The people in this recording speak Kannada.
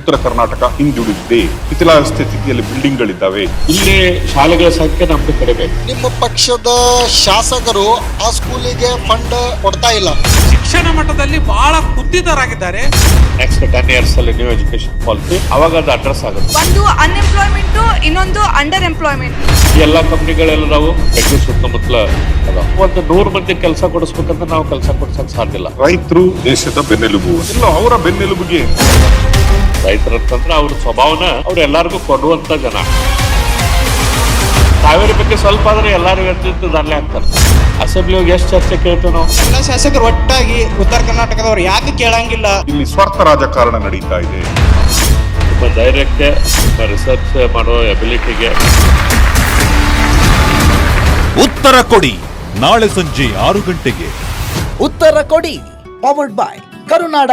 ಉತ್ತರ ಕರ್ನಾಟಕ ಹಿಂದುಳಿದಿದೆ. ಶಿಥಿಲಾವಸ್ಥೆ ಸ್ಥಿತಿಯಲ್ಲಿ ಬಿಲ್ಡಿಂಗ್ ಗಳಿದ್ದಾವೆ. ಇಲ್ಲಿ ಶಾಲೆಗಳ ಸಂಖ್ಯೆ ನಮ್ದು ಕಡಿಮೆ. ನಿಮ್ಮ ಪಕ್ಷದ ಶಾಸಕರು ಆ ಸ್ಕೂಲಿಗೆ ಫಂಡ್ ಕೊಡ್ತಾ ಇಲ್ಲ. ಶಿಕ್ಷಣ ಮಟ್ಟದಲ್ಲಿ ಬಹಳ ಕುಂಠಿತರಾಗಿದ್ದಾರೆ. ನೆಕ್ಸ್ಟ್ 10 years ಅಲ್ಲಿ ನ್ಯೂ ಎಜುಕೇಶನ್ ಪಾಲಿಸಿ ಅವಾಗ ಅದು ಅಡ್ರೆಸ್ ಆಗುತ್ತೆ. ಒಂದು ಅನ್ಎಂಪ್ಲಾಯ್ಮೆಂಟ್, ಇನ್ನೊಂದು ಅಂಡರ್ ಎಂಪ್ಲಾಯ್ಮೆಂಟ್. ಎಲ್ಲ ಕಂಪ್ನಿಗಳೆಲ್ಲ ನಾವು ಬೆಂಗಳೂರು ಸುತ್ತಮುತ್ತಲ ಅದಾವ. ಒಂದು 100 ಮಂದಿ ಕೆಲಸ ಕೊಡಿಸ್ಬೇಕಂದ್ರೆ ನಾವು ಕೆಲಸ ಕೊಡ್ಸಕ್ ಸಾಧ್ಯ ಇಲ್ಲ. ರೈತರು ದೇಶದ ಬೆನ್ನೆಲುಬು. ಇಲ್ಲ, ಅವರ ಬೆನ್ನೆಲುಬುಗೆ ರೈತರ ಅಂತಂದ್ರೆ ಅವ್ರ ಸ್ವಭಾವನ ಅವ್ರು ಎಲ್ಲಾರ್ಗು ಕೊಡುವಂತ ಜನ. ಕಾವೇರಿ ಬಗ್ಗೆ ಸ್ವಲ್ಪ ಆದ್ರೆ ಎಲ್ಲಾರು ಅಲ್ಲೇ ಆಗ್ತಾರೆ. ಅಸೆಂಬ್ಲಿ ಹೋಗಿ ಎಷ್ಟು ಚರ್ಚೆ ಕೇಳ್ತೇವೆ ನಾವು. ಎಲ್ಲ ಶಾಸಕರು ಒಟ್ಟಾಗಿ ಉತ್ತರ ಕರ್ನಾಟಕದವ್ರು ಯಾಕೆ ಕೇಳಂಗಿಲ್ಲ? ಇಲ್ಲಿ ಸ್ವಾರ್ಥ ರಾಜಕಾರಣ ನಡೀತಾ ಇದೆ. ನಿಮ್ಮ ಧೈರ್ಯಕ್ಕೆ, ನಿಮ್ಮ ರಿಸರ್ಚ್ ಮಾಡೋ ಎಬಿಲಿಟಿಗೆ. ಉತ್ತರ ಕೊಡಿ ನಾಳೆ ಸಂಜೆ 6 ಗಂಟೆಗೆ. ಉತ್ತರ ಕೊಡಿ ಪವರ್ಡ್ ಬೈ ಕರುನಾಡ